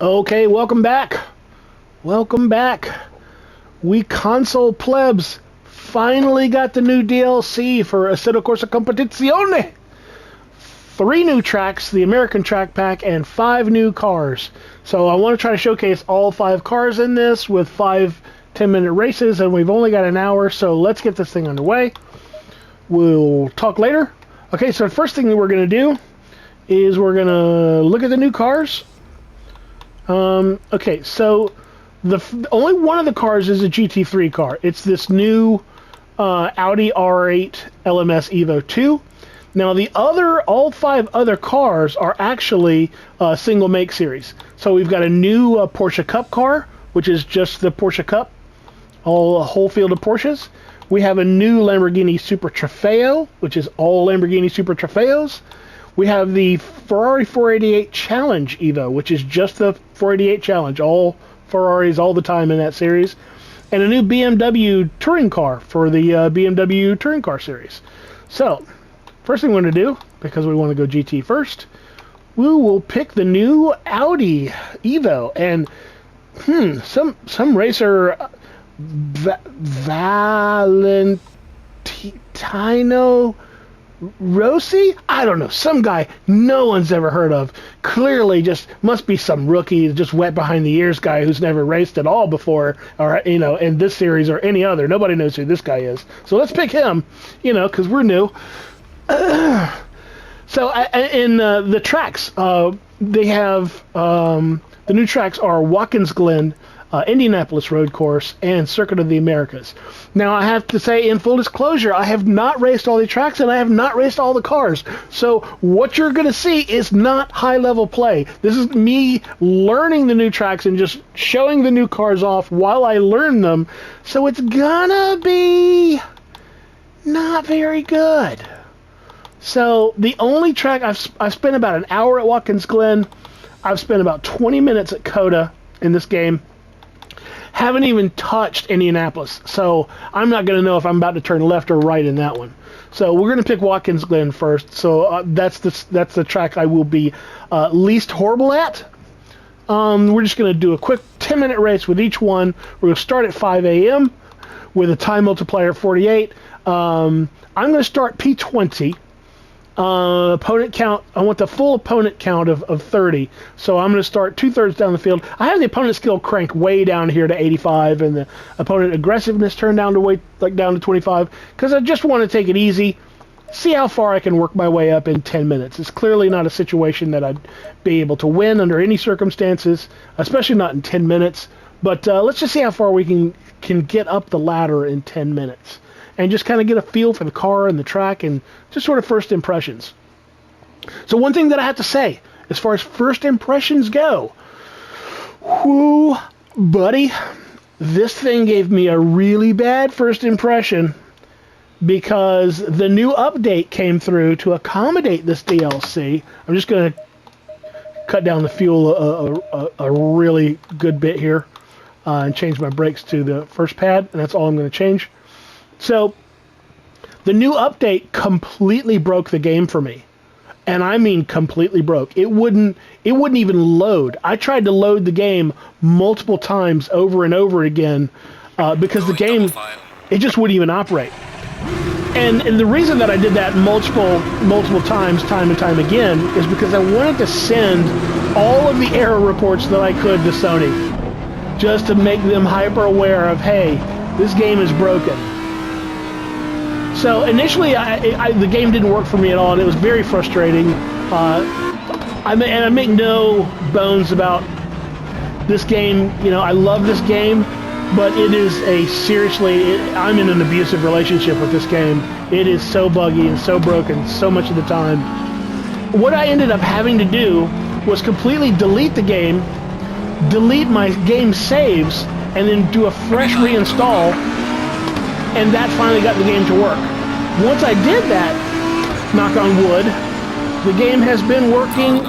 Okay, welcome back. Welcome back. We console plebs finally got the new DLC for Assetto Corsa Competizione. 3 new tracks, the American track pack, and 5 new cars. So I want to try to showcase all 5 cars in this with 5 10-minute races, and we've only got an hour, so let's get this thing underway. We'll talk later. Okay, so the first thing that we're going to do is we're going to look at the new cars. Okay, so only one of the cars is a GT3 car. It's this new Audi R8 LMS Evo 2. Now all 5 other cars are actually single make series. So we've got a new Porsche Cup car, which is just the Porsche Cup, a whole field of Porsches. We have a new Lamborghini Super Trofeo, which is all Lamborghini Super Trofeos. We have the Ferrari 488 Challenge Evo, which is just the 488 Challenge, all Ferraris all the time in that series. And a new BMW touring car for the BMW touring car series. So, first thing we're going to do, because we want to go GT first, we will pick the new Audi Evo. And, some racer, Valentino Rossi? I don't know. Some guy no one's ever heard of. Clearly just must be some rookie, just wet behind the ears guy who's never raced at all before, or, in this series or any other. Nobody knows who this guy is. So let's pick him, because we're new. So in the tracks, they have, the new tracks are Watkins Glen, Indianapolis road course, and Circuit of the Americas. Now, I have to say, in full disclosure, I have not raced all the tracks, and I have not raced all the cars. So what you're going to see is not high-level play. This is me learning the new tracks and just showing the new cars off while I learn them. So it's gonna be not very good. So the only track I've spent about an hour at Watkins Glen. I've spent about 20 minutes at COTA in this game. Haven't even touched Indianapolis, so I'm not going to know if I'm about to turn left or right in that one. So we're going to pick Watkins Glen first. So that's the track I will be least horrible at. We're just going to do a quick 10-minute race with each one. We're going to start at 5 a.m. with a time multiplier of 48. I'm going to start P20. Opponent count, I want the full opponent count of 30. So I'm going to start 2/3 down the field. I have the opponent skill cranked way down here to 85 and the opponent aggressiveness turned down to down to 25 because I just want to take it easy, see how far I can work my way up in 10 minutes. It's clearly not a situation that I'd be able to win under any circumstances, especially not in 10 minutes. But let's just see how far we can get up the ladder in 10 minutes. And just kind of get a feel for the car and the track and just sort of first impressions. So one thing that I have to say, as far as first impressions go, whoo, buddy, this thing gave me a really bad first impression because the new update came through to accommodate this DLC. I'm just going to cut down the fuel a really good bit here and change my brakes to the first pad, and that's all I'm going to change. So, the new update completely broke the game for me. And I mean completely broke. It wouldn't even load. I tried to load the game multiple times over and over again because the game, it just wouldn't even operate. And the reason that I did that multiple times, time and time again, is because I wanted to send all of the error reports that I could to Sony, just to make them hyper aware of, hey, this game is broken. So initially, the game didn't work for me at all, and it was very frustrating. I make no bones about this game. I love this game, but it is I'm in an abusive relationship with this game. It is so buggy and so broken so much of the time. What I ended up having to do was completely delete the game, delete my game saves, and then do a fresh reinstall. And that finally got the game to work. Once I did that, knock on wood, the game has been working,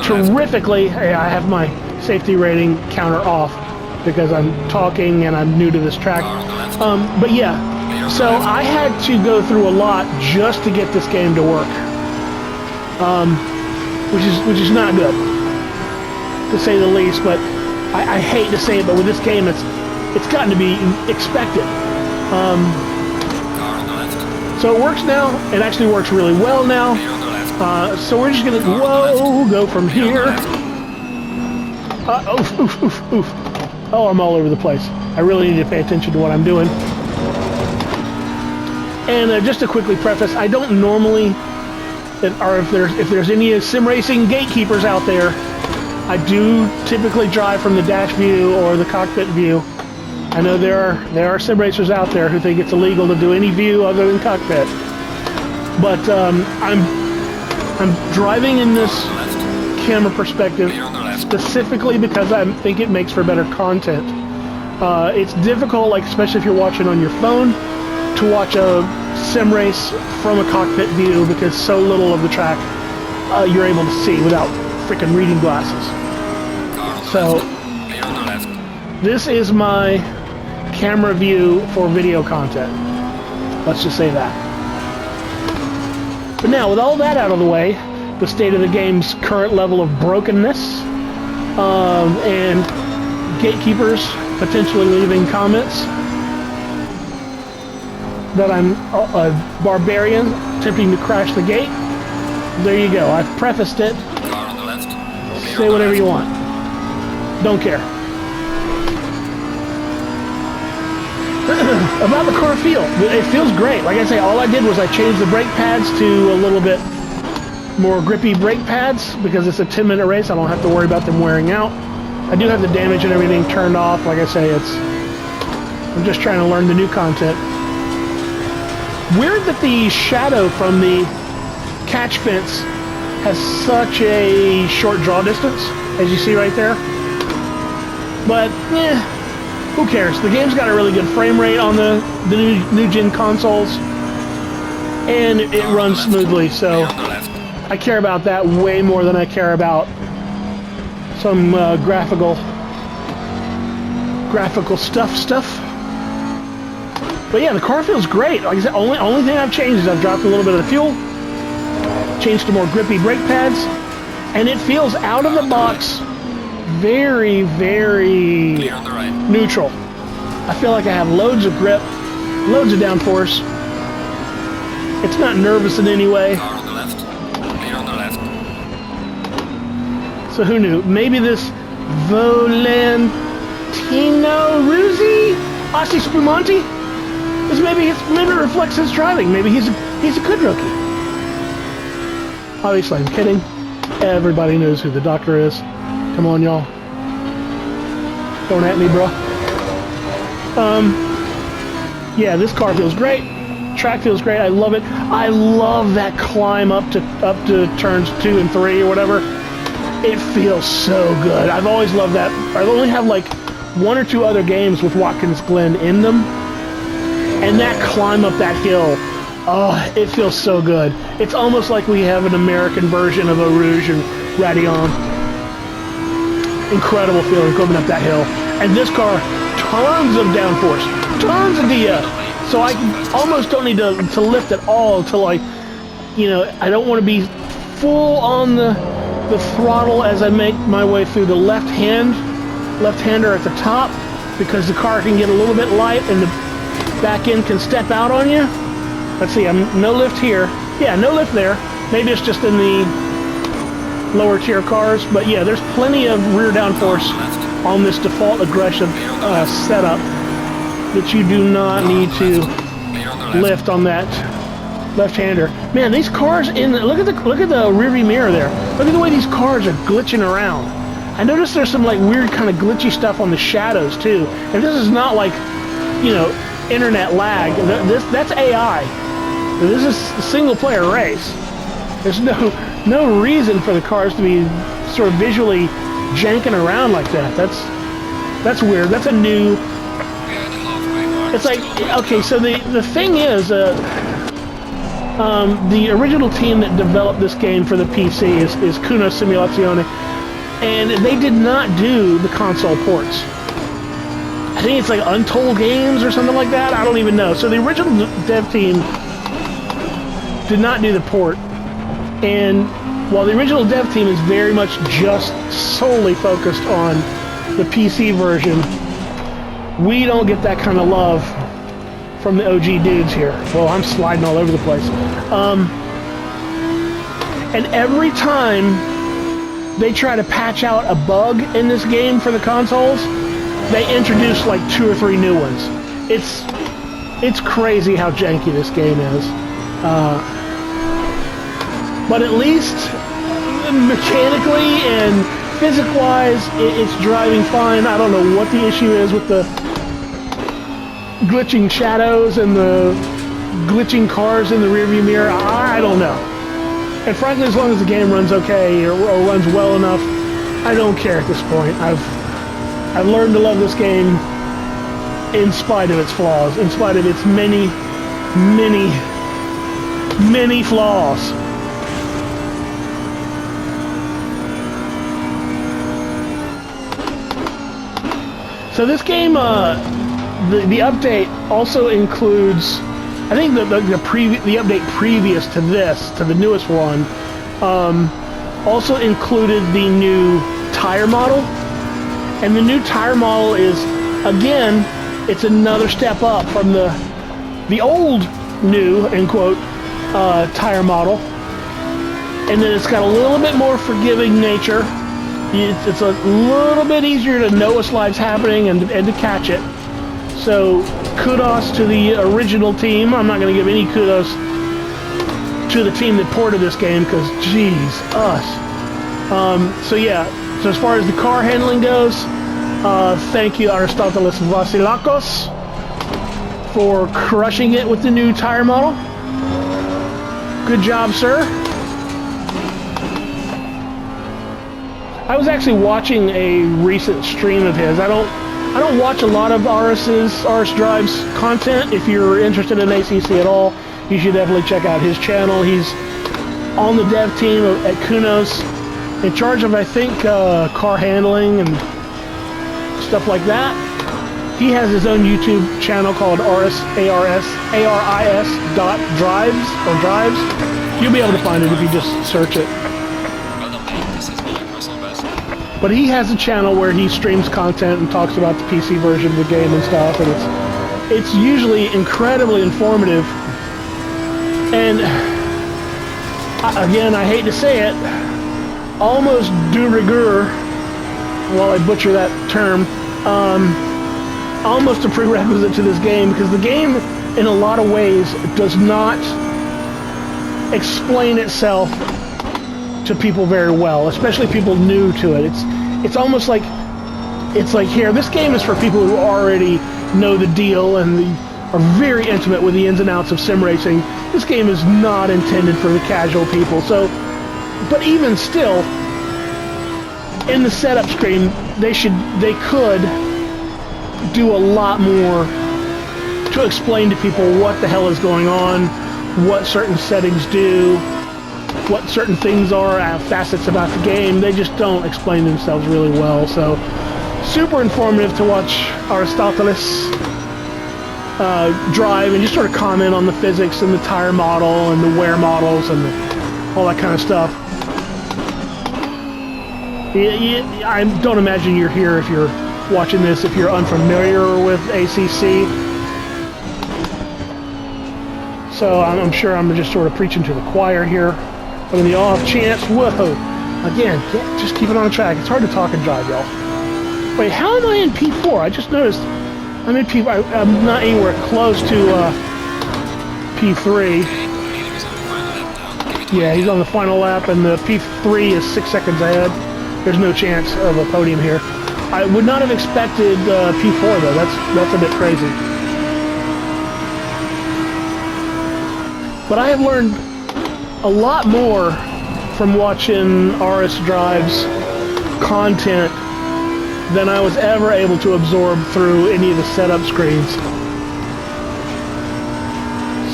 terrifically. Hey, I have my safety rating counter off because I'm talking and I'm new to this track. But yeah, so I had to go through a lot just to get this game to work, which is not good. to say the least. But I hate to say it, but with this game, it's gotten to be expected. So it works now. It actually works really well now. So we're just gonna go from here. Oof, oof, oof, oof. Oh, I'm all over the place. I really need to pay attention to what I'm doing. And just to quickly preface, I don't normally, or if there's any sim racing gatekeepers out there, I do typically drive from the dash view or the cockpit view. I know there are sim racers out there who think it's illegal to do any view other than cockpit. But I'm driving in this camera perspective specifically because I think it makes for better content. It's difficult, like especially if you're watching on your phone, to watch a sim race from a cockpit view because so little of the track you're able to see without freaking reading glasses. So this is my camera view for video content. Let's just say that. But now, with all that out of the way, the state of the game's current level of brokenness, and gatekeepers potentially leaving comments that I'm a barbarian attempting to crash the gate. There you go. I've prefaced it. Say whatever you want. Don't care. About the car feel. It feels great. Like I say, all I did was I changed the brake pads to a little bit more grippy brake pads because it's a 10-minute race. I don't have to worry about them wearing out. I do have the damage and everything turned off. Like I say, I'm just trying to learn the new content. Weird that the shadow from the catch fence has such a short draw distance, as you see right there. But, who cares? The game's got a really good frame rate on the new gen consoles, and it runs smoothly, so I care about that way more than I care about some graphical stuff. But yeah, the car feels great. Like I said, only thing I've changed is I've dropped a little bit of the fuel, changed to more grippy brake pads, and it feels out of the box very, very neutral. I feel like I have loads of grip, loads of downforce. It's not nervous in any way. So who knew? Maybe this Volantino Ruzzi Ossi Spumanti? Maybe it reflects his driving. Maybe he's a good rookie. Obviously, I'm kidding. Everybody knows who the doctor is. Come on, y'all. Don't at me, bro. Yeah, this car feels great. Track feels great. I love it. I love that climb up to turns 2 and 3 or whatever. It feels so good. I've always loved that. I only have like 1 or 2 other games with Watkins Glen in them. And that climb up that hill, oh, it feels so good. It's almost like we have an American version of Eau Rouge and Radeon. Incredible feeling coming up that hill. And this car, tons of downforce, tons of DF. So I almost don't need to lift at all until I don't want to be full on the throttle as I make my way through the left-hander at the top, because the car can get a little bit light and the back end can step out on you. Let's see, I'm no lift here. Yeah, no lift there. Maybe it's just in the lower tier cars, but yeah, there's plenty of rear downforce on this default aggressive setup that you do not need to lift on that left-hander. Man, these cars look at the rearview mirror there. Look at the way these cars are glitching around. I noticed there's some like weird kind of glitchy stuff on the shadows too. And this is not like, internet lag. That's AI. This is a single-player race. There's no reason for the cars to be sort of visually janking around like that. That's weird. That's a new. It's like, okay, so the thing is, the original team that developed this game for the PC is Kuno Simulazione, and they did not do the console ports. I think it's like Untold Games or something like that. I don't even know. So the original dev team did not do the port, and while the original dev team is very much just solely focused on the PC version, we don't get that kind of love from the OG dudes here. Well, I'm sliding all over the place. And every time they try to patch out a bug in this game for the consoles, they introduce like 2 or 3 new ones. It's crazy how janky this game is. But at least mechanically and physics-wise, it's driving fine. I don't know what the issue is with the glitching shadows and the glitching cars in the rearview mirror. I don't know. And frankly, as long as the game runs okay or runs well enough, I don't care at this point. I've learned to love this game in spite of its flaws, in spite of its many, many, many flaws. So this game, the update also includes, I think the update previous to this, to the newest one, also included the new tire model. And the new tire model is, again, it's another step up from the old new, end quote, tire model. And then it's got a little bit more forgiving nature. It's a little bit easier to know a slide's happening and to catch it. So kudos to the original team. I'm not going to give any kudos to the team that ported this game because, geez, us. So yeah, so as far as the car handling goes, thank you Aristotelis Vasilakos for crushing it with the new tire model. Good job, sir. I was actually watching a recent stream of his. I don't watch a lot of RS Drive's content. If you're interested in ACC at all, you should definitely check out his channel. He's on the dev team at Kunos, in charge of, I think, car handling and stuff like that. He has his own YouTube channel called ARIS drives. You'll be able to find it if you just search it. But he has a channel where he streams content and talks about the PC version of the game and stuff, and it's usually incredibly informative. And again, I hate to say it, almost de rigueur, while I butcher that term, almost a prerequisite to this game, because the game, in a lot of ways, does not explain itself to people very well, especially people new to it. It's almost like here, this game is for people who already know the deal and are very intimate with the ins and outs of sim racing. This game is not intended for the casual people. So, but even still, in the setup screen, they could do a lot more to explain to people what the hell is going on, what certain settings do, what certain things are, facets about the game. They just don't explain themselves really well. So, super informative to watch Aristotelis drive and just sort of comment on the physics and the tire model and the wear models and all that kind of stuff. I don't imagine you're here if you're watching this if you're unfamiliar with ACC. So I'm sure I'm just sort of preaching to the choir here. But in the off chance, whoa, again, just keep it on track. It's hard to talk and drive, y'all. Wait, how am I in P4? I just noticed I'm in P4. I'm not anywhere close to P3. Yeah, he's on the final lap, and the P3 is 6 seconds ahead. There's no chance of a podium here. I would not have expected P4 though. That's a bit crazy. But I have learned a lot more from watching RS Drive's content than I was ever able to absorb through any of the setup screens.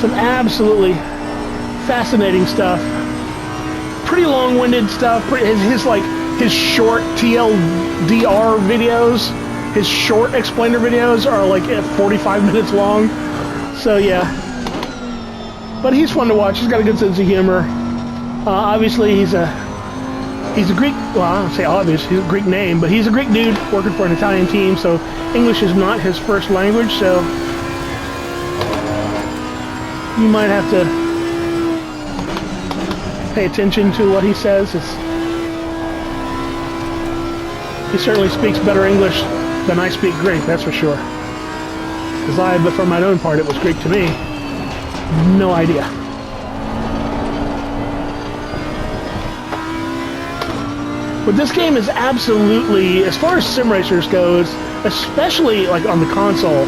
Some absolutely fascinating stuff. Pretty long-winded stuff. His short TLDR videos, his short explainer videos are like 45 minutes long. So yeah. But he's fun to watch. He's got a good sense of humor. Obviously, he's a He's a Greek, well, I don't say obvious, he's a Greek name, but he's a Greek dude working for an Italian team, so English is not his first language, so you might have to pay attention to what he says. He certainly speaks better English than I speak Greek, that's for sure. But for my own part, it was Greek to me. No idea. But this game is absolutely, as far as sim racers goes, especially like on the console,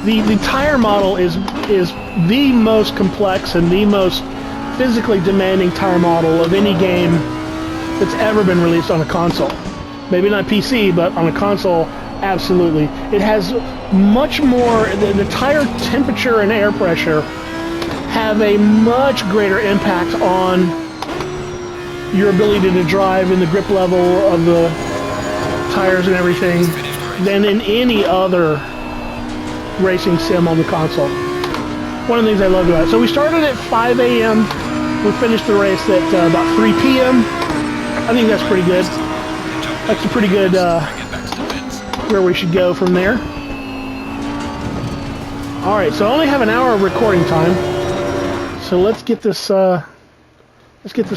the tire model is the most complex and the most physically demanding tire model of any game that's ever been released on a console. Maybe not PC, but on a console, absolutely. It has much more, the tire temperature and air pressure have a much greater impact on your ability to drive and the grip level of the tires and everything than in any other racing sim on the console. One of the things I loved about it. So we started at 5 a.m. We finished the race at about 3 p.m. I think that's pretty good. That's a pretty good where we should go from there. Alright, so I only have an hour of recording time. So let's get this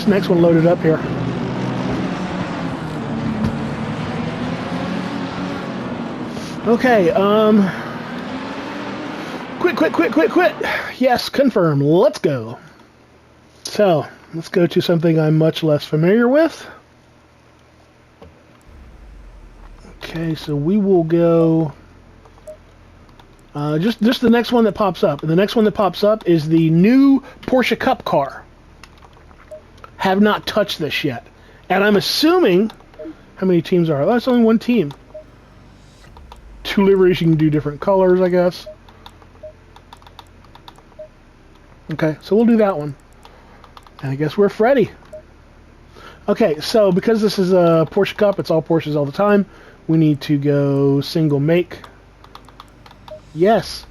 next one loaded up here. Okay, quit. Yes, confirm. Let's go. So, let's go to something I'm much less familiar with. Okay, so we will go just the next one that pops up. And the next one that pops up is the new Porsche Cup car. Have not touched this yet. And I'm assuming, how many teams are there? Oh, it's only one team. 2 liveries, you can do different colors, I guess. Okay, so we'll do that one. And I guess we're Freddy. Okay, so because this is a Porsche Cup, it's all Porsches all the time. We need to go single make. Yes.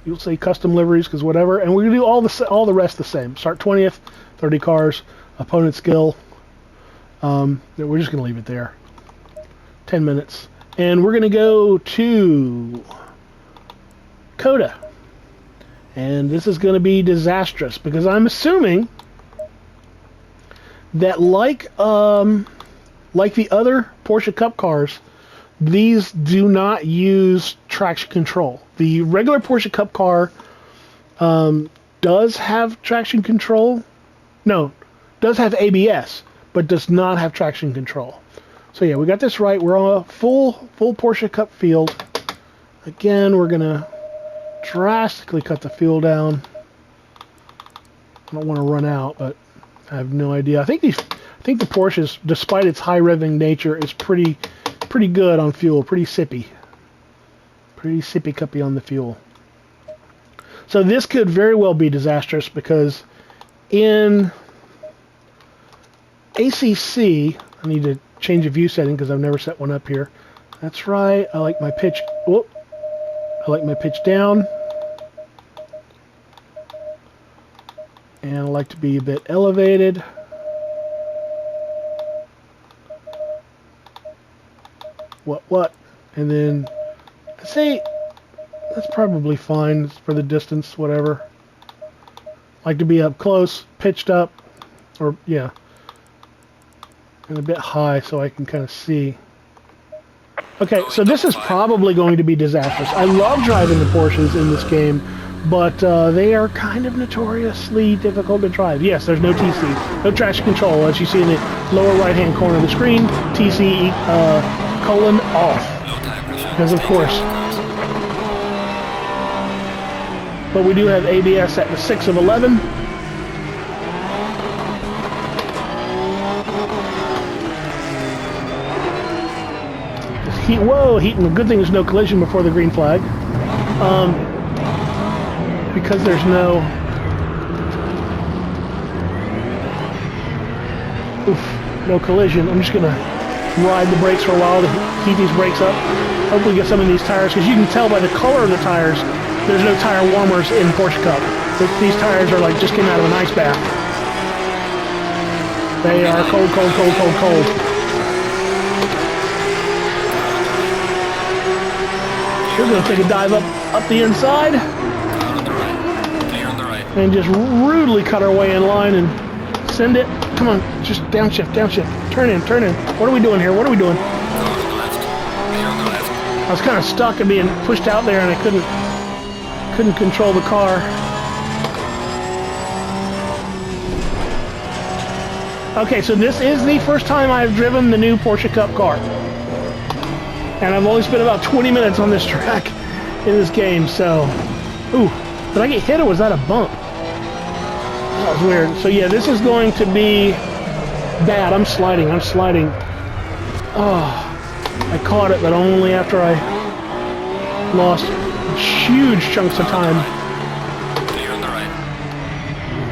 You'll say custom liveries, because whatever. And we're going to do all the rest the same. Start 20th, 30 cars. Opponent skill. We're just going to leave it there. 10 minutes. And we're going to go to COTA. And this is going to be disastrous because I'm assuming that like the other Porsche Cup cars, these do not use traction control. The regular Porsche Cup car does have traction control. No. Does have ABS, but does not have traction control. So yeah, we got this right. We're on a full Porsche Cup field. Again, we're gonna drastically cut the fuel down. I don't want to run out, but I have no idea. I think the Porsches, despite its high revving nature, is pretty good on fuel. Pretty sippy cuppy on the fuel. So this could very well be disastrous because in ACC, I need to change a view setting because I've never set one up here. That's right. I like my pitch. Whoop. I like my pitch down. And I like to be a bit elevated. What? And then I'd say that's probably fine for the distance, whatever. Like to be up close, pitched up, or yeah. And a bit high so I can kind of see. Okay, so this is probably going to be disastrous. I love driving the Porsches in this game, but they are kind of notoriously difficult to drive. Yes, there's no TC, no traction control, as you see in the lower right-hand corner of the screen. TC colon off, because of course. But we do have ABS at the 6 of 11. Heating. Good thing there's no collision before the green flag. Because there's no collision, I'm just gonna ride the brakes for a while to heat these brakes up. Hopefully get some of these tires, because you can tell by the color of the tires, there's no tire warmers in Porsche Cup. These tires are like just came out of an ice bath. They are cold, cold, cold, cold, cold. We're going to take a dive up the inside. And just rudely cut our way in line and send it. Come on, just downshift, downshift. Turn in, turn in. What are we doing here? What are we doing? I was kind of stuck and being pushed out there, and I couldn't control the car. Okay, so this is the first time I've driven the new Porsche Cup car. And I've only spent about 20 minutes on this track in this game, so... Ooh, did I get hit or was that a bump? That was weird. So yeah, this is going to be bad. I'm sliding. Oh, I caught it, but only after I lost huge chunks of time.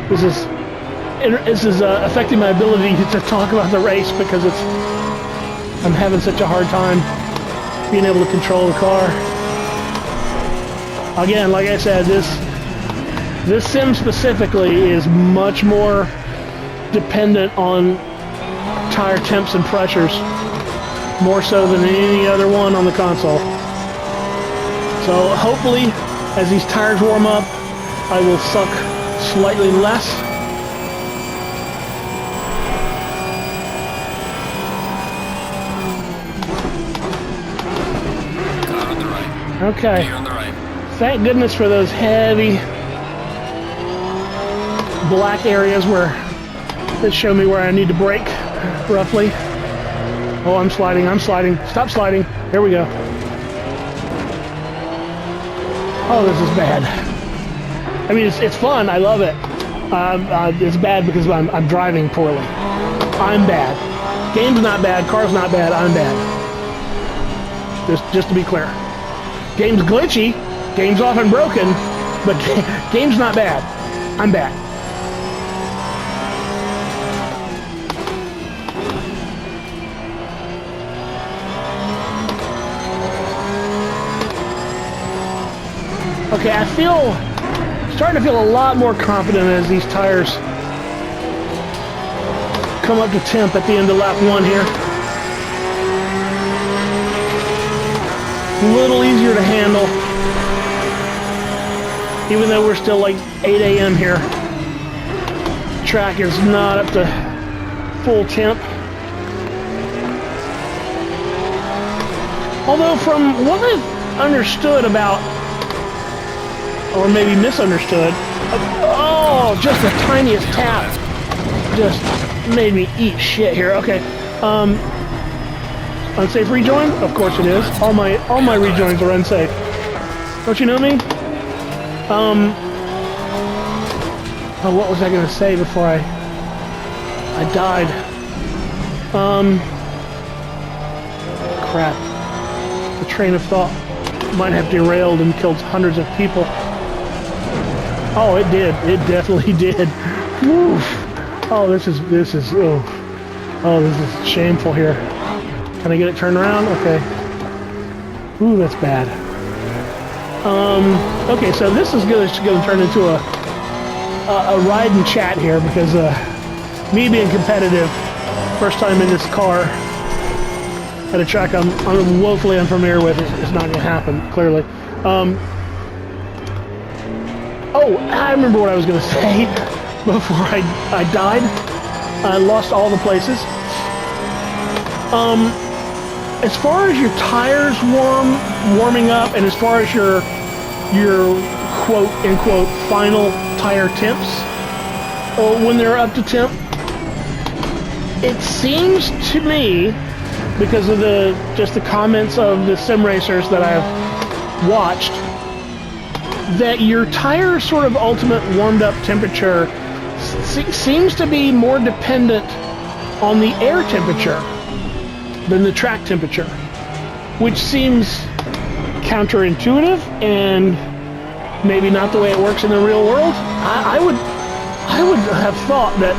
This is affecting my ability to talk about the race because I'm having such a hard time being able to control the car. Again, like I said, this sim specifically is much more dependent on tire temps and pressures, more so than any other one on the console. So hopefully, as these tires warm up, I will suck slightly less. Okay. Thank goodness for those heavy black areas that show me where I need to brake, roughly. Oh, I'm sliding. Stop sliding. There we go. Oh, this is bad. I mean, it's fun. I love it. It's bad because I'm driving poorly. I'm bad. Game's not bad. Car's not bad. I'm bad. Just to be clear. Game's glitchy. Game's often broken. But game's not bad. I'm bad. Okay, starting to feel a lot more confident as these tires come up to temp at the end of lap 1 here. A little easier to handle, even though we're still like 8 a.m. here. Track is not up to full temp. Although from what I've understood about, or maybe misunderstood, oh, just the tiniest tap just made me eat shit here. Okay, unsafe rejoin? Of course it is. All my rejoins are unsafe. Don't you know me? Oh, what was I gonna say before I died? Crap. The train of thought might have derailed and killed hundreds of people. Oh, it did. It definitely did. Woof. Oh, this is shameful here. Can I get it turned around? Okay. Ooh, that's bad. Okay, so this is going to turn into a ride and chat here because me being competitive, first time in this car at a track I'm woefully unfamiliar with is not going to happen, clearly. Oh, I remember what I was going to say before I died. I lost all the places. As far as your tires warming up, and as far as your quote-unquote final tire temps, when they're up to temp, it seems to me, because of the comments of the sim racers that I've watched, that your tire sort of ultimate warmed up temperature seems to be more dependent on the air temperature than the track temperature, which seems counterintuitive and maybe not the way it works in the real world. I would have thought that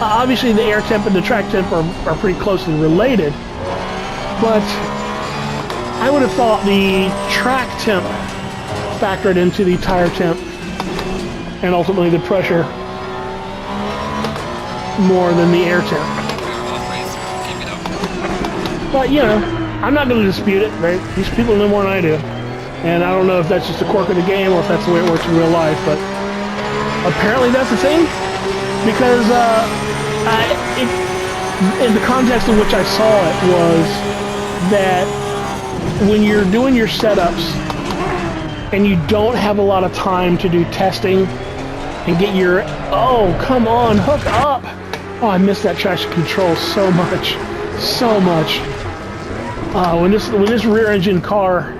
obviously the air temp and the track temp are pretty closely related, but I would have thought the track temp factored into the tire temp and ultimately the pressure. more than the air temp. But, you know, I'm not going to dispute it, right? These people know more than I do. And I don't know if that's just a quirk of the game or if that's the way it works in real life, but apparently that's the thing. Because in the context in which I saw it was that when you're doing your setups and you don't have a lot of time to do testing and get your, oh, come on, hook up. Oh, I miss that traction control so much. So much. When this rear engine car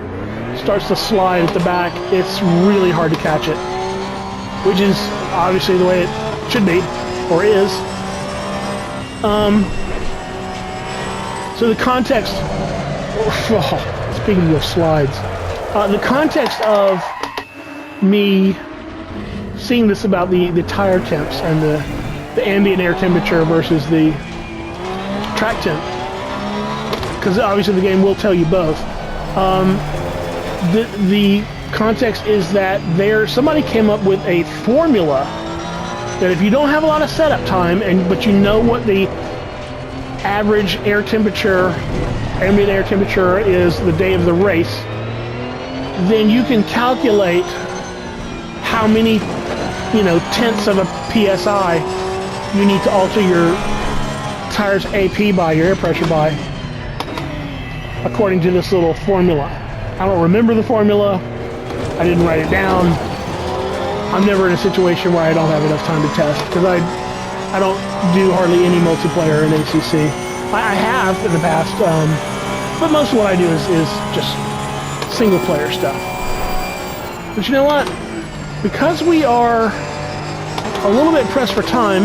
starts to slide at the back, it's really hard to catch it. Which is obviously the way it should be, or is. So the context, speaking of slides, the context of me seeing this about the tire temps and the ambient air temperature versus the track temp, because obviously the game will tell you both. The context is that somebody came up with a formula that if you don't have a lot of setup time, but you know what the average air temperature, ambient air temperature is the day of the race, then you can calculate how many, you know, tenths of a PSI you need to alter your tires AP by, your air pressure by, according to this little formula. I don't remember the formula. I didn't write it down. I'm never in a situation where I don't have enough time to test, because I don't do hardly any multiplayer in ACC. I have in the past, but most of what I do is just single player stuff. But you know what? Because we are a little bit pressed for time,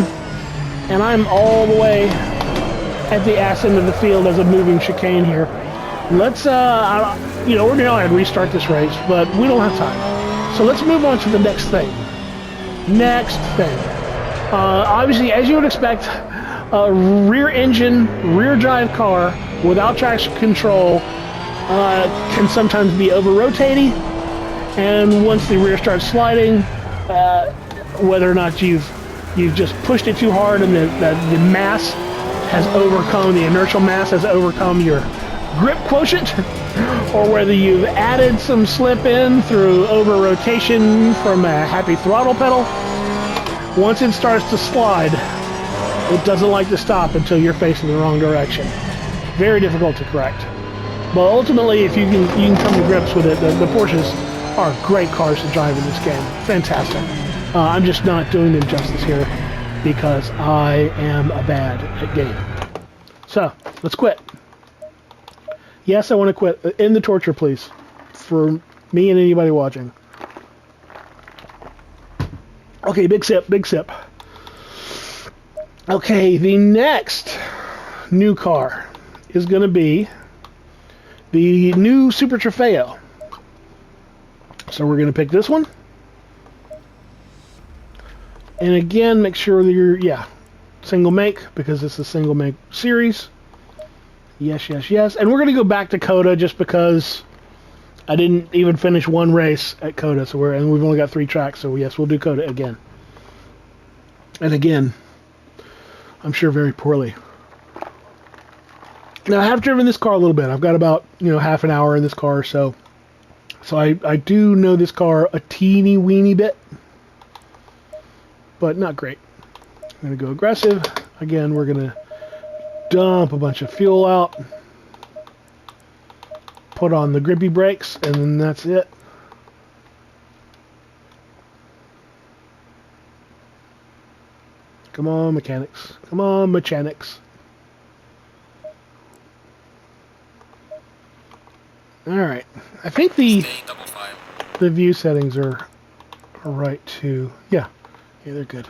and I'm all the way at the ass end of the field as a moving chicane here, let's, you know, we're going to restart this race, but we don't have time. So let's move on to the next thing. Next thing. Obviously, as you would expect, a rear engine, rear drive car without traction control can sometimes be over rotating, and once the rear starts sliding, whether or not you've just pushed it too hard and the mass has overcome, the inertial mass has overcome your grip quotient, or whether you've added some slip in through over rotation from a happy throttle pedal, once it starts to slide, it doesn't like to stop until you're facing the wrong direction. Very difficult to correct. But ultimately, if you can come to grips with it, the Porsches are great cars to drive in this game. Fantastic. I'm just not doing them justice here because I am bad at game. So, let's quit. Yes, I want to quit. End the torture, please. For me and anybody watching. Okay, big sip, big sip. Okay, the next new car is going to be the new Super Trofeo. So we're going to pick this one. And again, make sure that you're, single make, because it's a single make series. Yes, yes, yes. And we're going to go back to COTA just because I didn't even finish one race at COTA, so and we've only got 3 tracks, so yes, we'll do COTA again. And again, I'm sure very poorly. Now, I have driven this car a little bit. I've got about, half an hour in this car, so I do know this car a teeny weeny bit, but not great. I'm going to go aggressive. Again, we're going to dump a bunch of fuel out, put on the grippy brakes, and then that's it. Come on, mechanics. Come on, mechanics. Alright. I think the view settings are right too. Yeah, they're good.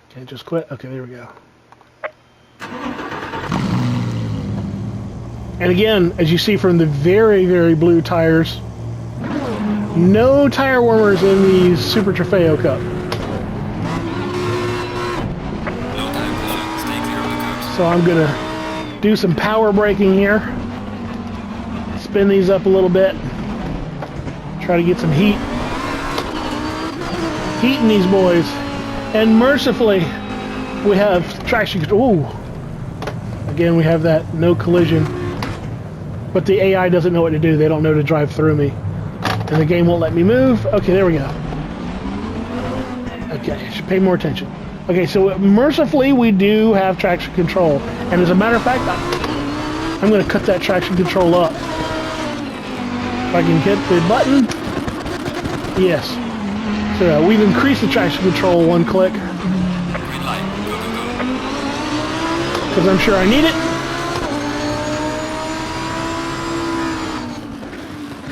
Can't just quit. Okay, there we go. And again, as you see from the very, very blue tires, no tire warmers in the Super Trofeo Cup. So I'm going to do some power braking here. Spin these up a little bit. Try to get some heat in these boys. And mercifully, We have traction control. Ooh. Again, we have that no collision. But the AI doesn't know what to do. They don't know to drive through me. And the game won't let me move. Okay, there we go. Okay, I should pay more attention. Okay, so mercifully we do have traction control. And as a matter of fact, I'm going to cut that traction control up. If I can hit the button. Yes. So we've increased the traction control one click. Because I'm sure I need it.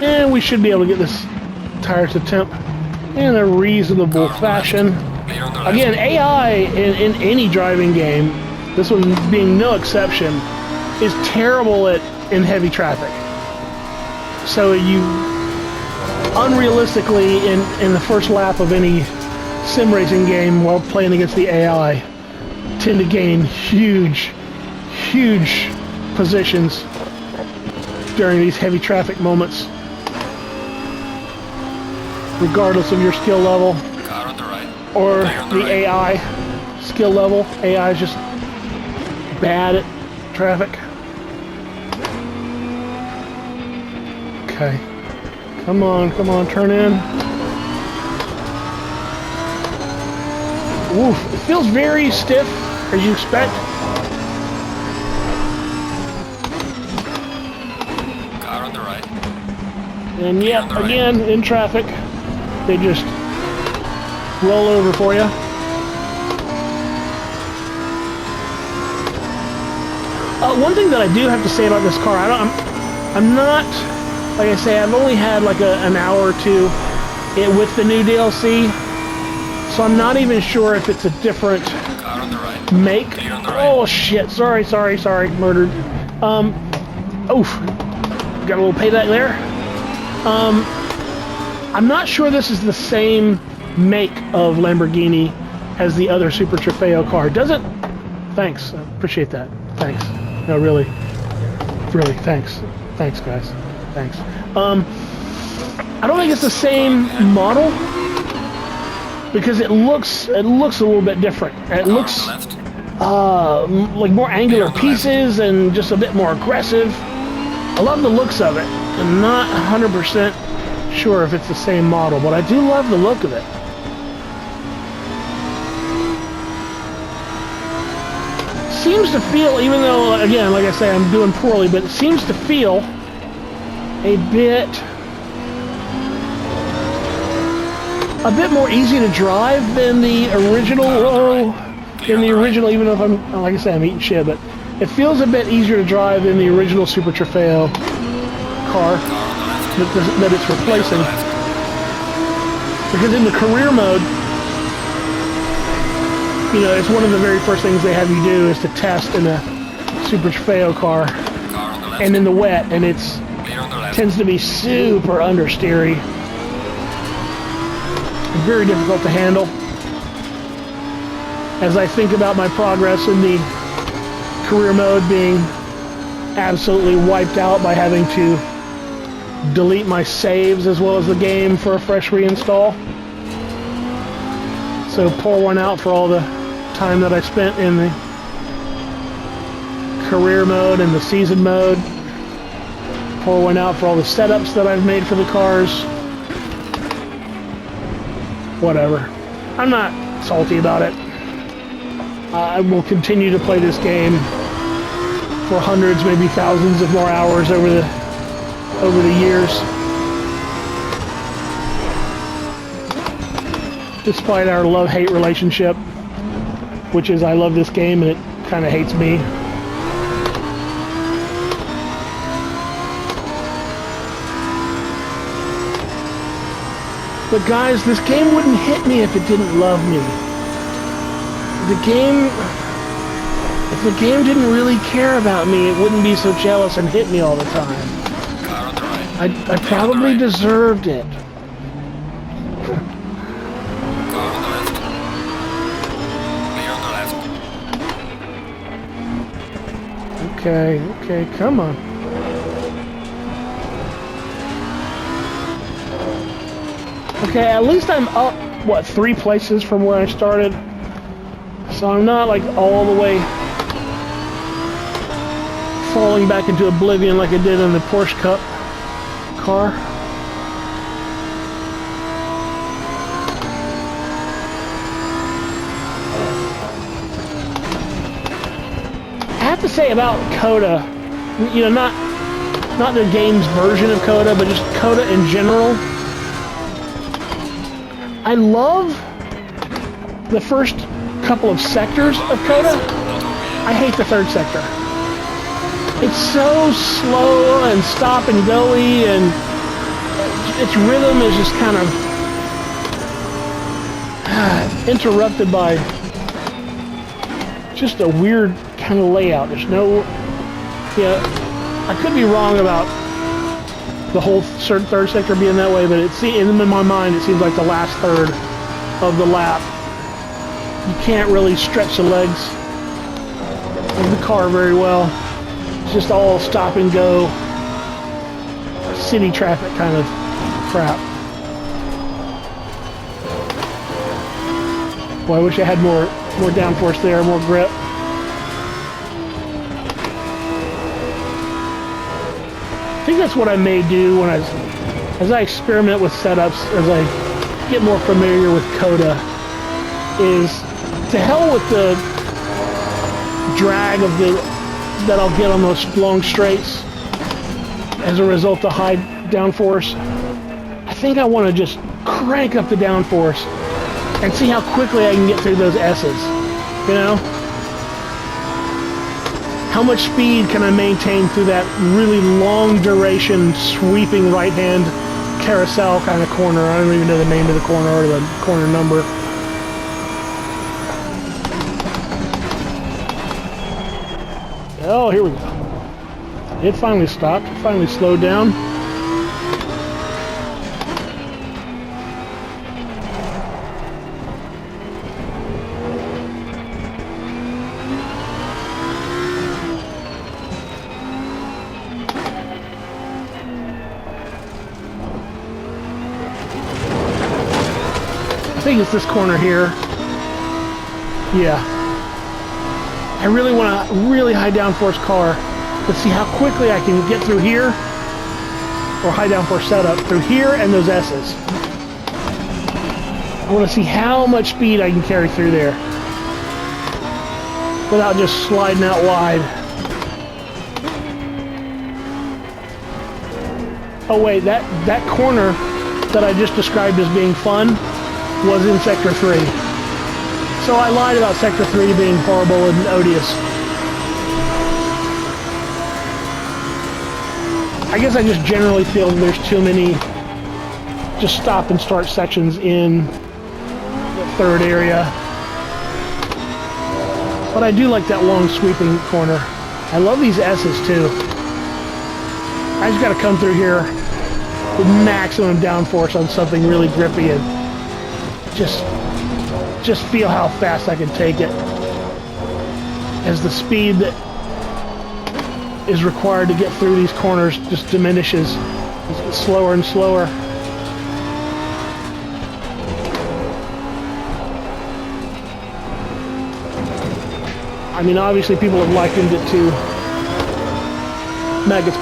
And we should be able to get this tire to temp in a reasonable fashion. Again, AI in any driving game, this one being no exception, is terrible in heavy traffic. So you unrealistically in the first lap of any sim racing game while playing against the AI tend to gain huge positions during these heavy traffic moments, regardless of your skill level or the AI skill level. AI is just bad at traffic. Okay. Come on, turn in. Oof, it feels very stiff, as you expect. Car on the right. And yep, again, in traffic, they just roll over for you. One thing that I do have to say about this car, I'm not, like I say, I've only had like an hour or two with the new DLC, so I'm not even sure if it's a different make. Oh shit! Sorry, murdered. Oof, got a little payback there. I'm not sure this is the same make of Lamborghini as the other Super Trofeo car. Does it? Thanks, I appreciate that. Thanks. No, really, thanks. Thanks, guys. Thanks. I don't think it's the same model because it looks a little bit different. It looks like more angular pieces and just a bit more aggressive. I love the looks of it. I'm not 100% sure if it's the same model, but I do love the look of it. Seems to feel, even though, again, like I say, I'm doing poorly, but it seems to feel a bit more easy to drive than the original. Even though like I say, I'm eating shit, but it feels a bit easier to drive than the original Super Trofeo car that it's replacing. Because in the career mode, you know, it's one of the very first things they have you do is to test in a Super Trofeo car and in the wet, and it tends to be super understeery. Very difficult to handle. As I think about my progress in the career mode being absolutely wiped out by having to delete my saves as well as the game for a fresh reinstall. So pour one out for all the time that I spent in the career mode and the season mode. Pour one out for all the setups that I've made for the cars. Whatever. I'm not salty about it. I will continue to play this game for hundreds, maybe thousands of more hours over the years. Despite our love-hate relationship, which is I love this game and it kind of hates me. But guys, this game wouldn't hit me if it didn't love me. If the game didn't really care about me, it wouldn't be so jealous and hit me all the time. I probably deserved it. Okay, come on. Okay, at least I'm up, what, 3 places from where I started? So I'm not like all the way falling back into oblivion like I did in the Porsche Cup car. I have to say about COTA, you know, not the game's version of COTA, but just COTA in general. I love the first couple of sectors of COTA. I hate the third sector. It's so slow and stop and go-y, and its rhythm is just kind of interrupted by just a weird kind of layout. There's no, yeah, I could be wrong about the whole third sector being that way, but in my mind it seems like the last third of the lap. You can't really stretch the legs of the car very well. It's just all stop and go, city traffic kind of crap. Boy, I wish I had more downforce there, more grip. I think that's what I may do when as I experiment with setups, as I get more familiar with COTA, is to hell with the drag of that I'll get on those long straights as a result of high downforce. I think I want to just crank up the downforce and see how quickly I can get through those S's, you know? How much speed can I maintain through that really long duration sweeping right hand carousel kind of corner? I don't even know the name of the corner or the corner number. Oh, here we go. It finally stopped, finally slowed down. I think it's this corner here. Yeah. I really want a really high downforce car. Let's see how quickly I can get through here, or high downforce setup through here and those S's. I want to see how much speed I can carry through there without just sliding out wide. Oh wait, that corner that I just described as being fun was in Sector 3. So I lied about Sector 3 being horrible and odious. I guess I just generally feel there's too many just stop and start sections in the third area. But I do like that long sweeping corner. I love these S's too. I just got to come through here with maximum downforce on something really grippy and just feel how fast I can take it as the speed that is required to get through these corners just diminishes. It gets slower and slower. I mean, obviously people have likened it to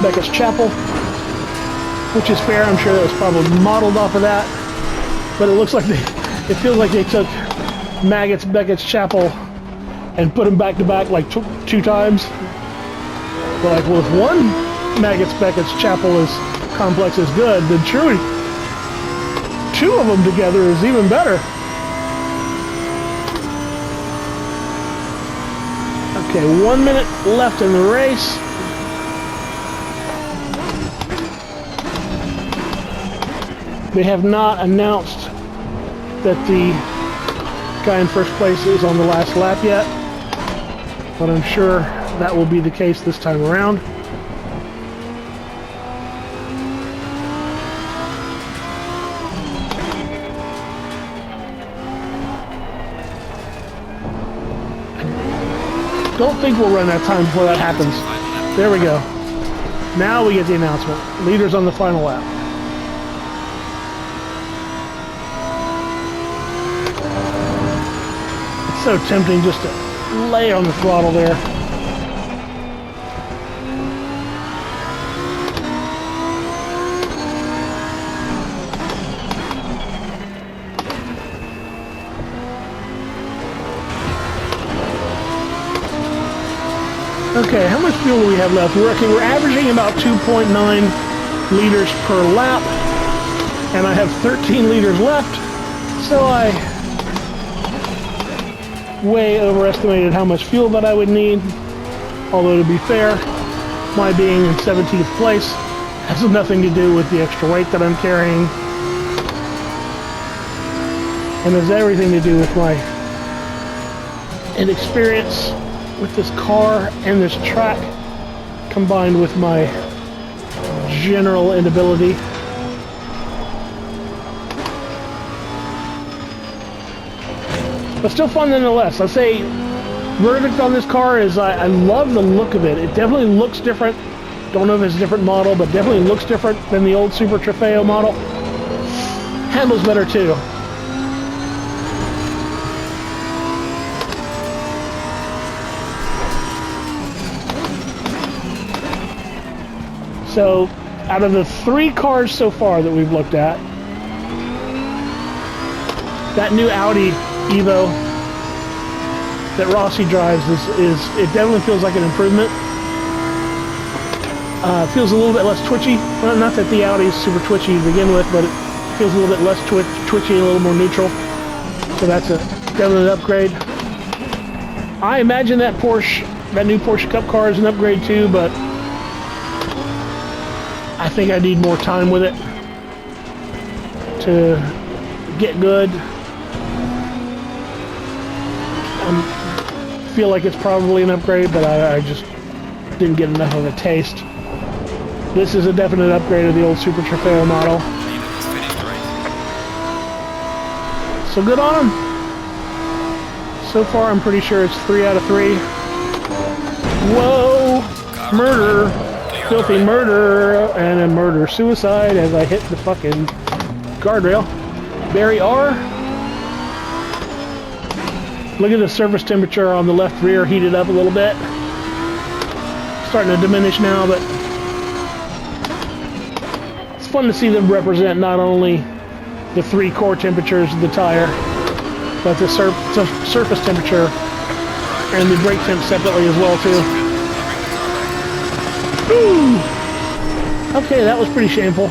Beckett's Chapel, which is fair. I'm sure that was probably modeled off of that, but it looks like it feels like they took Beckett's Chapel and put them back to back like two times. But like, well, if one Beckett's Chapel complex is good, then surely two of them together is even better. Okay, 1 minute left in the race. They have not announced that the guy in first place is on the last lap yet, but I'm sure that will be the case this time around. I don't think we'll run out of time before that happens. There we go. Now we get the announcement. Leaders on the final lap. So tempting just to lay on the throttle there. Okay, how much fuel do we have left? We're averaging about 2.9 liters per lap, and I have 13 liters left, so I way overestimated how much fuel that I would need. Although, to be fair, my being in 17th place has nothing to do with the extra weight that I'm carrying, and has everything to do with my inexperience with this car and this track, combined with my general inability. But still fun nonetheless. I'll say verdict on this car is I love the look of it. It definitely looks different. Don't know if it's a different model, but definitely looks different than the old Super Trofeo model. Handles better too. So, out of the 3 cars so far that we've looked at, that new Audi Evo that Rossi drives is it definitely feels like an improvement. Feels a little bit less twitchy. Well, not that the Audi is super twitchy to begin with, but it feels a little bit less twitchy, a little more neutral. So that's a definite upgrade. I imagine that new Porsche Cup car is an upgrade too, but I think I need more time with it to get good. I feel like it's probably an upgrade, but I just didn't get enough of a taste. This is a definite upgrade of the old Super Trofeo model. So good on him. So far, I'm pretty sure it's 3 out of 3. Whoa! Murder! Filthy murder! And a murder-suicide as I hit the fucking guardrail. Barry R. Look at the surface temperature on the left rear heated up a little bit. Starting to diminish now, but it's fun to see them represent not only the 3 core temperatures of the tire, but the surface temperature and the brake temp separately as well too. Ooh. Okay, that was pretty shameful.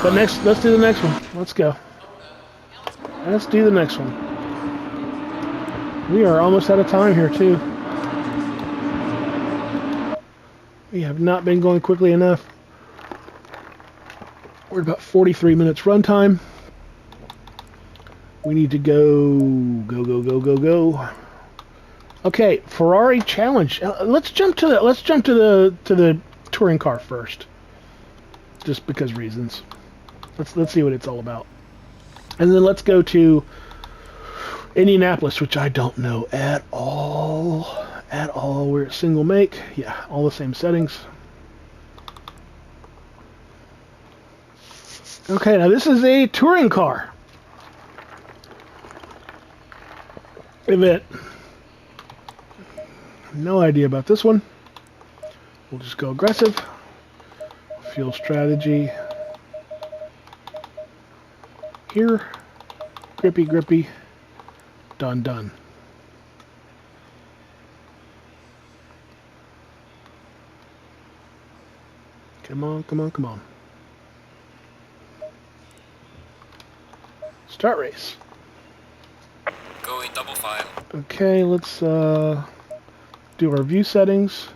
But next, let's do the next one. Let's go. Let's do the next one. We are almost out of time here too. We have not been going quickly enough. We're about 43 minutes runtime. We need to go. Okay, Ferrari challenge. Let's jump to the touring car first, just because reasons. Let's see what it's all about, and then let's go to Indianapolis, which I don't know at all. We're at single make. Yeah, all the same settings. Okay, now this is a touring car event. No idea about this one. We'll just go aggressive. Fuel strategy. Here. Grippy. Done. Come on. Start race. Going double file. Okay, let's do our view settings.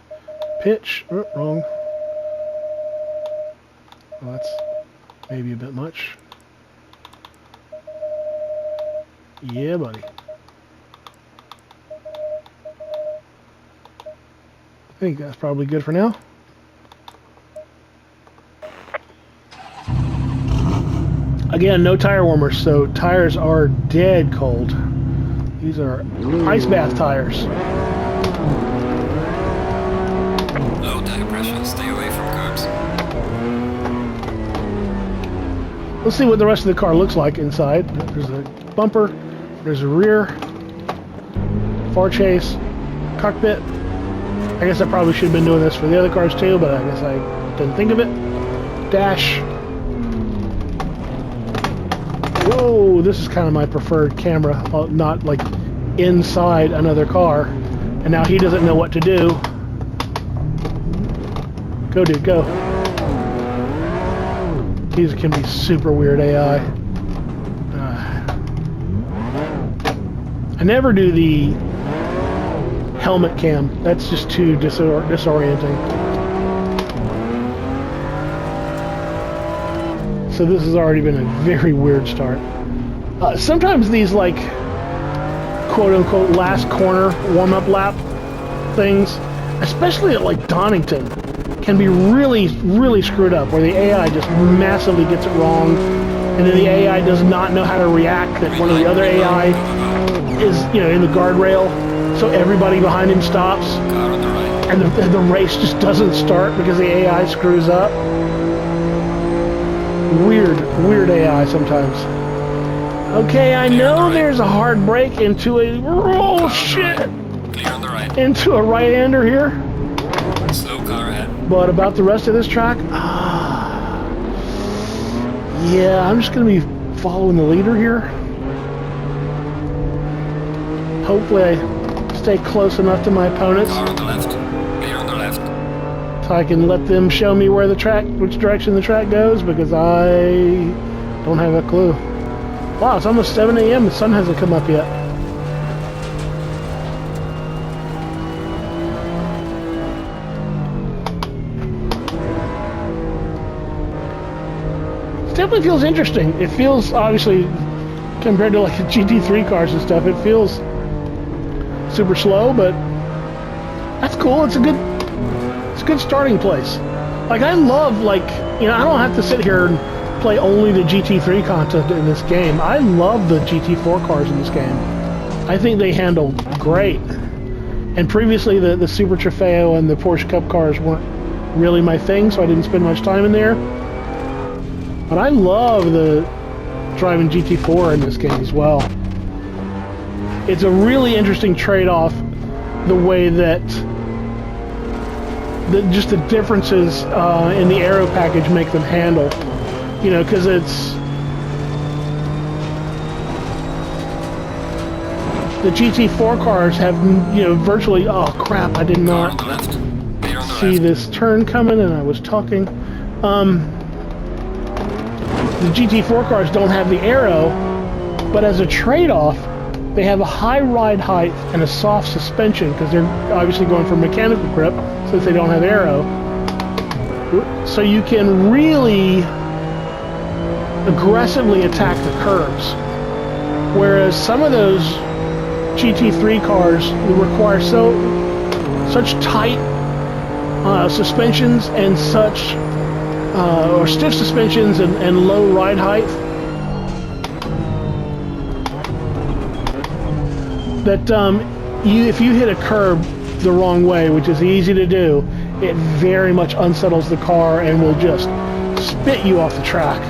Pitch. Oh, wrong. Well, that's maybe a bit much. Yeah, buddy. I think that's probably good for now. Again, no tire warmers, so tires are dead cold. These are ice bath tires. Low tire pressure, stay away from curbs. Let's see what the rest of the car looks like inside. There's a bumper, there's a rear car chase, cockpit. I guess I probably should have been doing this for the other cars too, but I guess I didn't think of it. Dash. Whoa, this is kind of my preferred camera, not like inside another car. And now he doesn't know what to do. Go, dude, go. These can be super weird AI. I never do the helmet cam. That's just too disorienting. So this has already been a very weird start. Sometimes these, like, quote-unquote last corner warm-up lap things, especially at, like, Donington, can be really, really screwed up, where the AI just massively gets it wrong, and then the AI does not know how to react, that one of the other AI is, you know, in the guardrail, so everybody behind him stops, and the race just doesn't start because the AI screws up. Weird AI sometimes. Okay, I know there's a hard brake into a... Oh, shit! Clear on the right. Into a right-hander here. Slow car ahead. But about the rest of this track... yeah, I'm just going to be following the leader here. Hopefully I stay close enough to my opponents. Car on the left. Clear on the left. So I can let them show me where the track, which direction the track goes, because I don't have a clue. Wow, it's almost 7 a.m. The sun hasn't come up yet. It definitely feels interesting. It feels, obviously, compared to like the GT3 cars and stuff, it feels super slow, but that's cool. It's a good starting place. Like, I love, like, you know, I don't have to sit here and play only the GT3 content in this game. I love the GT4 cars in this game. I think they handle great. And previously the Super Trofeo and the Porsche Cup cars weren't really my thing, so I didn't spend much time in there. But I love the driving GT4 in this game as well. It's a really interesting trade-off, the way that just the differences in the aero package make them handle. You know, because it's... The GT4 cars have, you know, virtually... Oh, crap, I did not see this turn coming, and I was talking. The GT4 cars don't have the aero, but as a trade-off, they have a high ride height and a soft suspension, because they're obviously going for mechanical grip, since they don't have aero. So you can really aggressively attack the curves. Whereas some of those GT3 cars require such tight suspensions and such or stiff suspensions and low ride height that if you hit a curb the wrong way, which is easy to do, it very much unsettles the car and will just spit you off the track.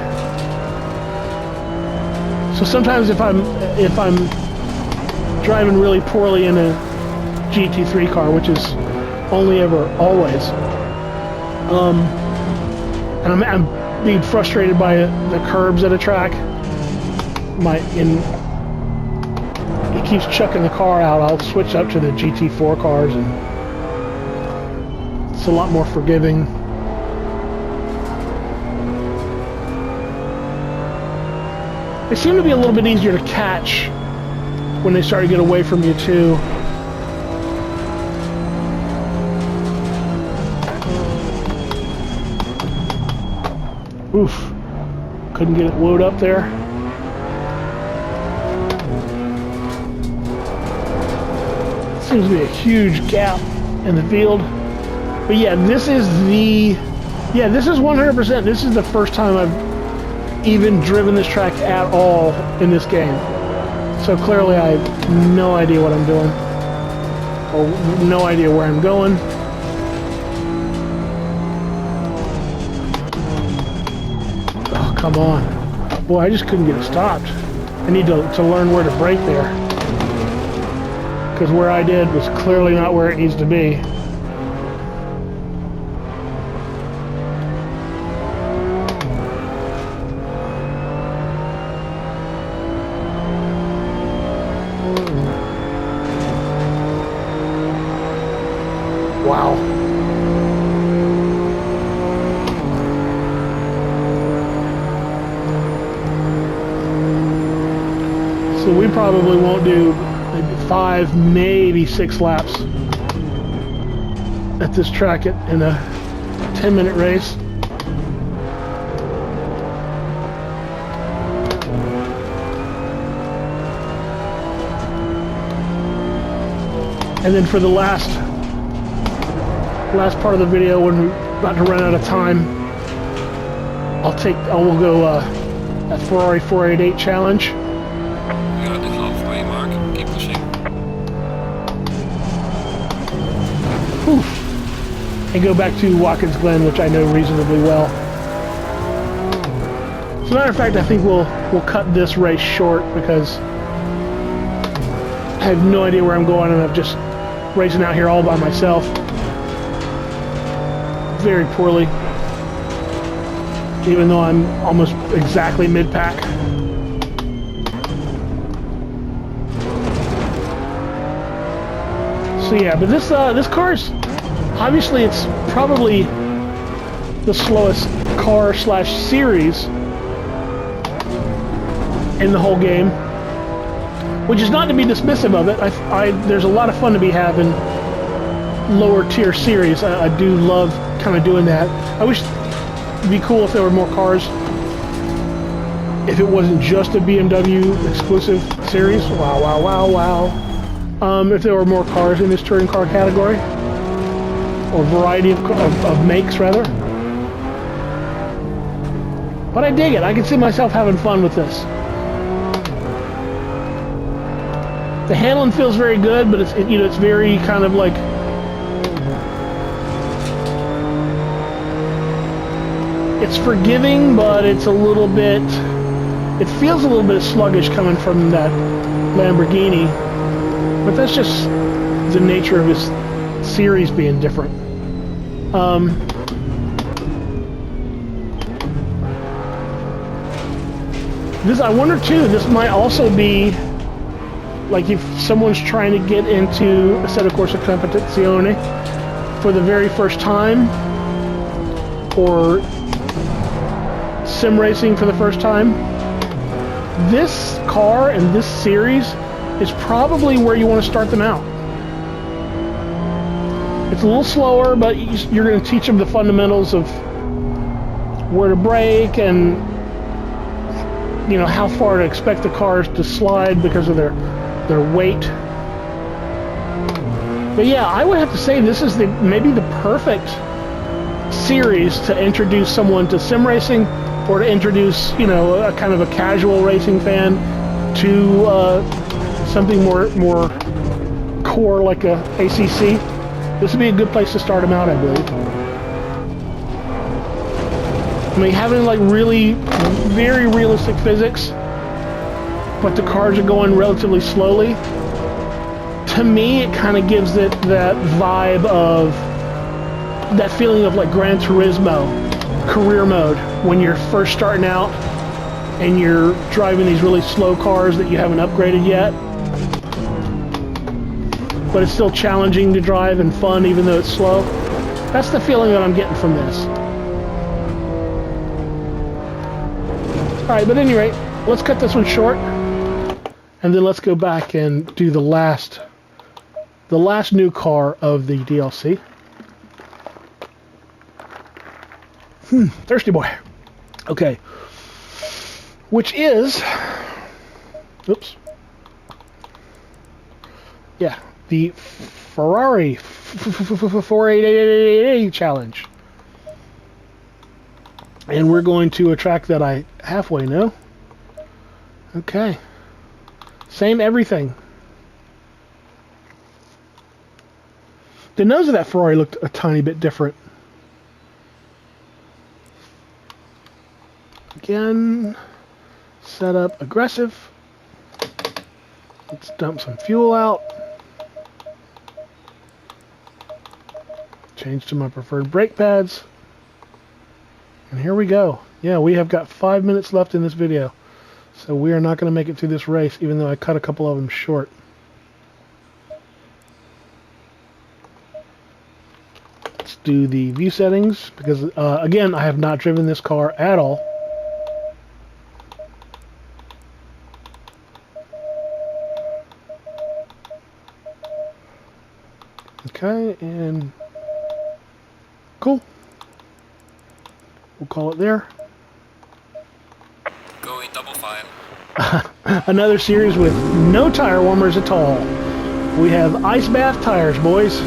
So sometimes if I'm driving really poorly in a GT3 car, which is only ever always, and I'm being frustrated by the curbs at a track, it keeps chucking the car out, I'll switch up to the GT4 cars, and it's a lot more forgiving. They seem to be a little bit easier to catch when they start to get away from you too. Oof. Couldn't get it loaded up there. Seems to be a huge gap in the field. But yeah, this is 100%. This is the first time I've even driven this track at all in this game. So clearly I have no idea what I'm doing, or no idea where I'm going. Oh, come on. Boy, I just couldn't get it stopped. I need to learn where to brake there. because where I did was clearly not where it needs to be. Wow. So we probably won't do maybe 5, maybe 6 laps at this track in a 10-minute race. And then for the last part of the video, when we're about to run out of time, we'll go that Ferrari 488 challenge. We are at the halfway mark. Keep pushing. Whew. And go back to Watkins Glen, which I know reasonably well. As a matter of fact, I think we'll cut this race short because I have no idea where I'm going, and I'm just racing out here all by myself. Very poorly, even though I'm almost exactly mid-pack. So yeah, but this car's obviously, it's probably the slowest car slash series in the whole game, which is not to be dismissive of it. There's a lot of fun to be had in lower tier series. I do love kind of doing that. I wish it'd be cool if there were more cars, if it wasn't just a BMW exclusive series. Wow, wow, wow, wow. If there were more cars in this touring car category, or variety of makes rather. But I dig it. I can see myself having fun with this. The handling feels very good, but it's very kind of like, it's forgiving, but it's a little bit, it feels a little bit sluggish coming from that Lamborghini, but that's just the nature of his series being different. I wonder too, this might also be like if someone's trying to get into Assetto Corsa Competizione for the very first time, or sim racing for the first time. This car and this series is probably where you want to start them out. It's a little slower, but you're going to teach them the fundamentals of where to brake and, you know, how far to expect the cars to slide because of their weight. But yeah, I would have to say this is maybe the perfect series to introduce someone to sim racing, or to introduce, you know, a kind of a casual racing fan to something more core like a ACC. This would be a good place to start them out, I believe. I mean, having like really very realistic physics, but the cars are going relatively slowly. To me, it kind of gives it that vibe of that feeling of like Gran Turismo, career mode, when you're first starting out and you're driving these really slow cars that you haven't upgraded yet, but it's still challenging to drive and fun even though it's slow. That's the feeling that I'm getting from this. Alright, but at any rate, let's cut this one short, and then let's go back and do the last new car of the DLC. Thirsty boy. Okay. Which is, oops. Yeah, the Ferrari 488 challenge. And we're going to a track that I halfway know. Okay. Same everything. The nose of that Ferrari looked a tiny bit different. Again, set up aggressive. Let's dump some fuel out. Change to my preferred brake pads. And here we go. Yeah, we have got 5 minutes left in this video. So we are not going to make it through this race, even though I cut a couple of them short. Let's do the view settings, because, again, I have not driven this car at all. Okay, and cool. We'll call it there. Going double file. Another series with no tire warmers at all. We have ice bath tires, boys.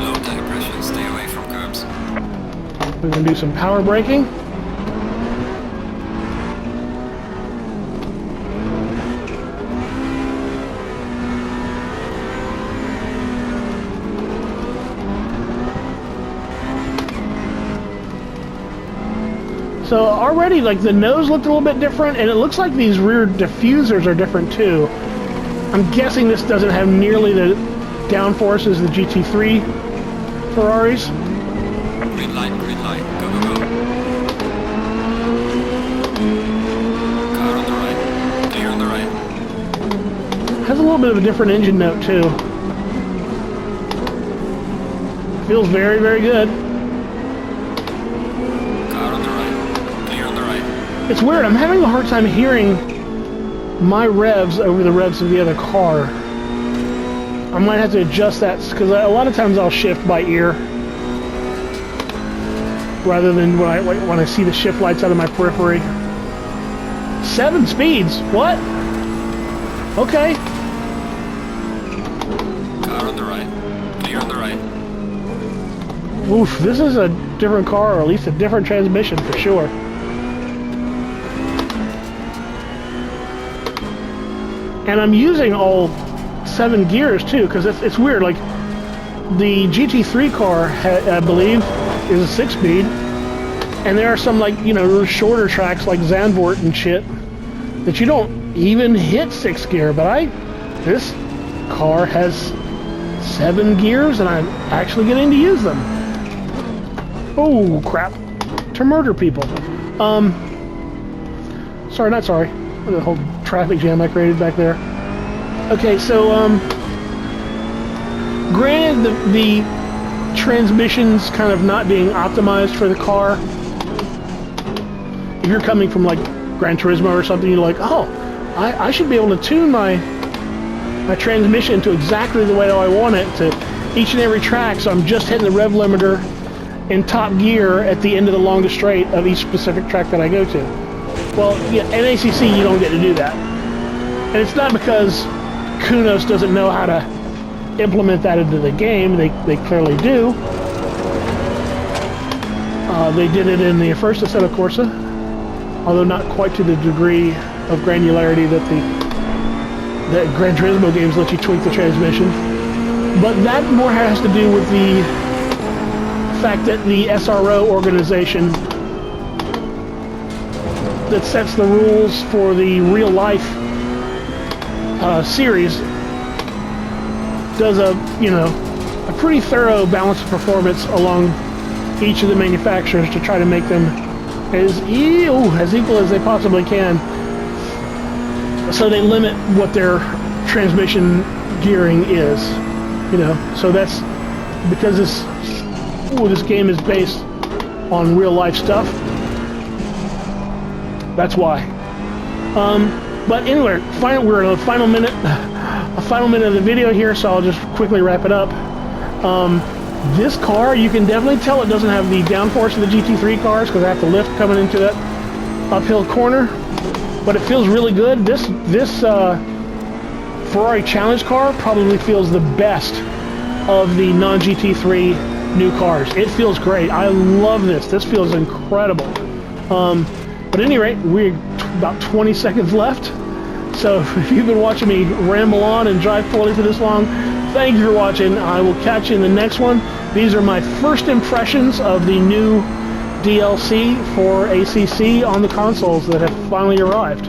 Low tire pressure, stay away from curbs. We're going to do some power braking. So already, like, the nose looked a little bit different, and it looks like these rear diffusers are different too. I'm guessing this doesn't have nearly the downforce as the GT3 Ferraris. Green light, go, go, go. Car on the right, clear on the right. Has a little bit of a different engine note too. Feels very, very good. It's weird, I'm having a hard time hearing my revs over the revs of the other car. I might have to adjust that, because a lot of times I'll shift by ear rather than when I see the shift lights out of my periphery. 7 speeds? What? Okay. Car on the right, clear on the right. Oof, this is a different car, or at least a different transmission for sure. And I'm using all 7 gears too, because it's weird. Like, the GT3 car, I believe, is a 6-speed, and there are some, like, you know, shorter tracks like Zandvoort and shit that you don't even hit 6 gear. But this car has 7 gears, and I'm actually getting to use them. Oh crap! To murder people. Sorry, not sorry. The whole traffic jam I created back there. Okay, so granted, the transmission's kind of not being optimized for the car. If you're coming from like Gran Turismo or something, you're like, oh, I should be able to tune my transmission to exactly the way I want it to each and every track, so I'm just hitting the rev limiter in top gear at the end of the longest straight of each specific track that I go to. Well, yeah, in ACC you don't get to do that. And it's not because Kunos doesn't know how to implement that into the game. They clearly do. They did it in the first Assetto Corsa, although not quite to the degree of granularity that the Gran Turismo games let you tweak the transmission. But that more has to do with the fact that the SRO organization that sets the rules for the real life series does a pretty thorough balance of performance along each of the manufacturers to try to make them as equal as they possibly can. So they limit what their transmission gearing is, so that's because this game is based on real life stuff. That's why. But anyway, we're in a final minute of the video here, so I'll just quickly wrap it up. This car, you can definitely tell it doesn't have the downforce of the GT3 cars because I have to lift coming into that uphill corner. But it feels really good. This Ferrari Challenge car probably feels the best of the non-GT3 new cars. It feels great. I love this. This feels incredible. But at any rate, we're about 20 seconds left. So if you've been watching me ramble on and drive poorly for this long, thank you for watching. I will catch you in the next one. These are my first impressions of the new DLC for ACC on the consoles that have finally arrived.